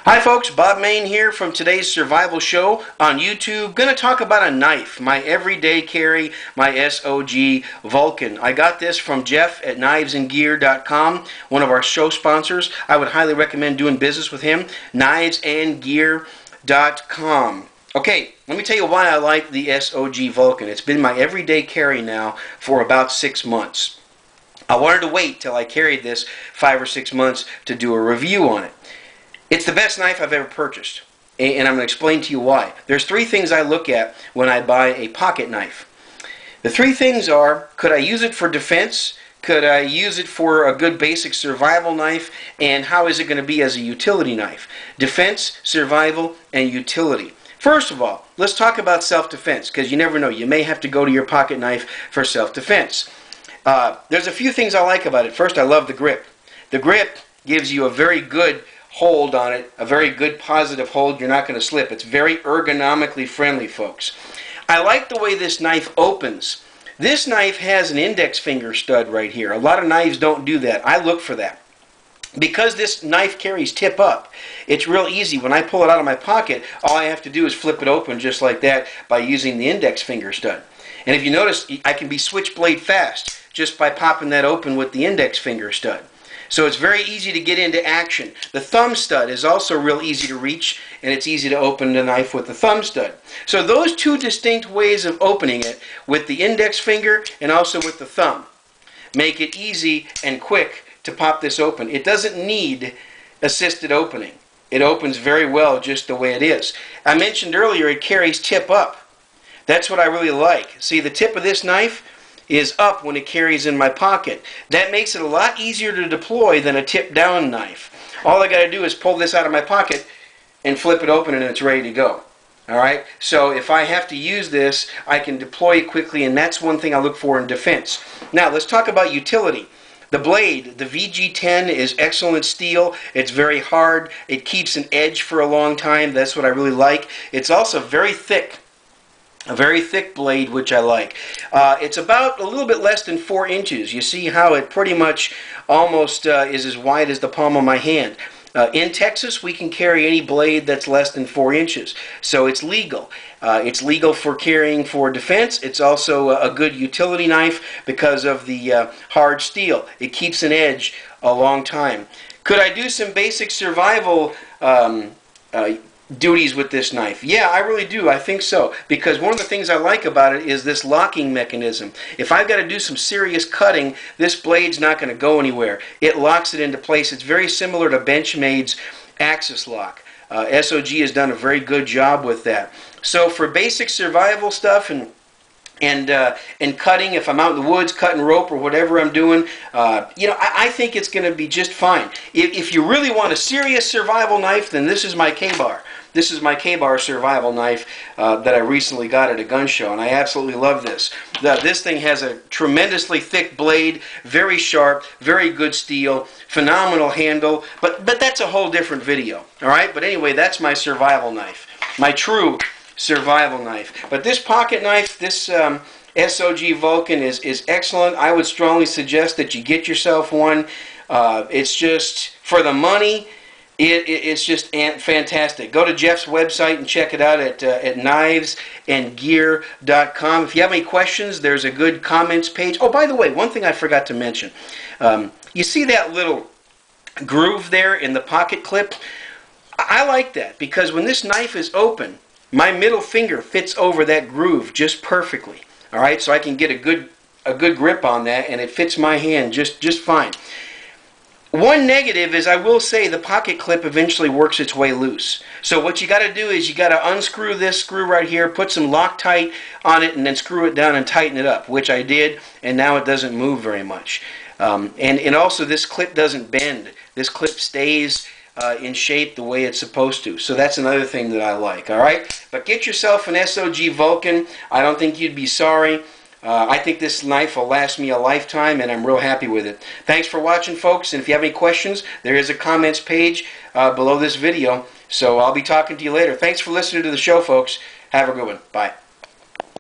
Hi folks, Bob Main here from today's survival show on YouTube. Going to talk about a knife, my everyday carry, my SOG Vulcan. I got this from Jeff at knivesandgear.com, one of our show sponsors. I would highly recommend doing business with him, knivesandgear.com. Okay, let me tell you why I like the SOG Vulcan. It's been my everyday carry now for about 6 months. I wanted to wait till I carried this 5 or 6 months to do a review on it. It's the best knife I've ever purchased, and I'm going to explain to you why. There's 3 things I look at when I buy a pocket knife. The 3 things are, could I use it for defense? Could I use it for a good basic survival knife? And how is it going to be as a utility knife? Defense, survival, and utility. First of all, let's talk about self-defense, because you never know. You may have to go to your pocket knife for self-defense. There's a few things I like about it. First, I love the grip. The grip gives you a very good hold on it, a very good positive hold. You're not going to slip. It's very ergonomically friendly, folks. I like the way this knife opens. This knife has an index finger stud right here. A lot of knives don't do that. I look for that. Because this knife carries tip up, it's real easy. When I pull it out of my pocket, all I have to do is flip it open just like that by using the index finger stud. And if you notice, I can be switchblade fast just by popping that open with the index finger stud. So it's very easy to get into action. The thumb stud is also real easy to reach, and it's easy to open the knife with the thumb stud. So those 2 distinct ways of opening it, with the index finger and also with the thumb, make it easy and quick to pop this open. It doesn't need assisted opening. It opens very well just the way it is. I mentioned earlier it carries tip up. That's what I really like. See, the tip of this knife is up when it carries in my pocket. That makes it a lot easier to deploy than a tip down knife. All I got to do is pull this out of my pocket and flip it open and it's ready to go. Alright, so if I have to use this, I can deploy it quickly, and that's one thing I look for in defense. Now let's talk about utility. The blade, the VG10, is excellent steel. It's very hard. It keeps an edge for a long time. That's what I really like. It's also very thick. A very thick blade, which I like. It's about a little bit less than 4 inches. You see how it pretty much almost is as wide as the palm of my hand. In Texas, we can carry any blade that's less than 4 inches. So it's legal. It's legal for carrying for defense. It's also a good utility knife because of the hard steel. It keeps an edge a long time. Could I do some basic survival duties with this knife? Yeah, I really do. I think so. Because one of the things I like about it is this locking mechanism. If I've got to do some serious cutting, this blade's not going to go anywhere. It locks it into place. It's very similar to Benchmade's Axis lock. SOG has done a very good job with that. So for basic survival stuff and cutting, if I'm out in the woods cutting rope or whatever I'm doing, I think it's going to be just fine. If you really want a serious survival knife, then this is my K-Bar. This is my K-Bar survival knife that I recently got at a gun show, and I absolutely love this. This thing has a tremendously thick blade, very sharp, very good steel, phenomenal handle, but that's a whole different video. All right, but anyway, that's my survival knife, my true survival knife. But this pocket knife, this SOG Vulcan is excellent. I would strongly suggest that you get yourself one. It's just, for the money, it's just fantastic. Go to Jeff's website and check it out at knivesandgear.com. If you have any questions, there's a good comments page. Oh, by the way, one thing I forgot to mention. You see that little groove there in the pocket clip? I like that because when this knife is open, my middle finger fits over that groove just perfectly. All right, so I can get a good grip on that, and it fits my hand just fine. One negative is, I will say, the pocket clip eventually works its way loose. So what you got to do is you got to unscrew this screw right here, put some Loctite on it, and then screw it down and tighten it up, which I did, and now it doesn't move very much. And also this clip doesn't bend. This clip stays in shape the way it's supposed to. So that's another thing that I like. All right, but get yourself an SOG Vulcan. I don't think you'd be sorry. I think this knife will last me a lifetime, and I'm real happy with it. Thanks for watching, folks, and if you have any questions, there is a comments page below this video, so I'll be talking to you later. Thanks for listening to the show, folks. Have a good one. Bye.